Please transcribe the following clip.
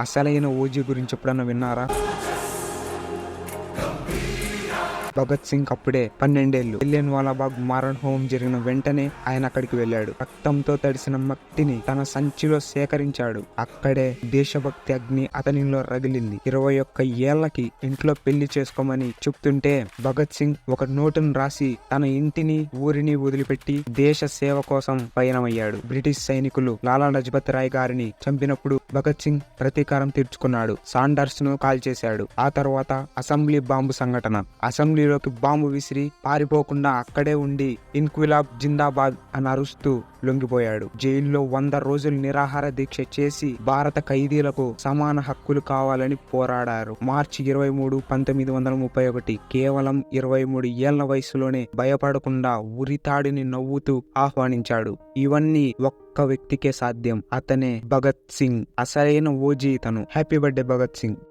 అసలైన ఓజీ గురించి ఎప్పుడన్నా విన్నారా? భగత్ సింగ్ అప్పుడే 12 ఏళ్లు. జలియన్వాలా బాగ్ మారణ హోమం జరిగిన వెంటనే ఆయన అక్కడికి వెళ్ళాడు. రక్తంతో తడిసిన మట్టిని తన సంచిలో సేకరించాడు. అక్కడే దేశభక్తి అగ్ని అతనిలో రగిలింది. 21 ఏళ్లకి ఇంట్లో పెళ్లి చేసుకోమని చెప్తుంటే భగత్ సింగ్ ఒక నోటును రాసి తన ఇంటిని ఊరిని వదిలిపెట్టి దేశ సేవ కోసం పయనమయ్యాడు. బ్రిటిష్ సైనికులు లాలా లజపత్ రాయ్ గారిని చంపినప్పుడు భగత్ సింగ్ ప్రతీకారం తీర్చుకున్నాడు. సాండర్స్ ను కాల్ చేశాడు. ఆ తర్వాత అసెంబ్లీ బాంబు సంఘటన. అసెంబ్లీలోకి బాంబు విసిరి పారిపోకుండా అక్కడే ఉండి ఇన్క్విలాబ్ జిందాబాద్ అని అరుస్తూ లొంగిపోయాడు. జైల్లో 100 రోజులు నిరాహార దీక్ష చేసి భారత ఖైదీలకు సమాన హక్కులు కావాలని పోరాడారు. మార్చి 23, 1931 కేవలం 23 ఏళ్ల వయసులోనే భయపడకుండా ఉరితాడిని నవ్వుతూ ఆహ్వానించాడు. ఇవన్నీ ఒక్క వ్యక్తికే సాధ్యం. అతనే భగత్ సింగ్. అసలైన ఓజీ ఇతను. Happy birthday Bhagat Singh.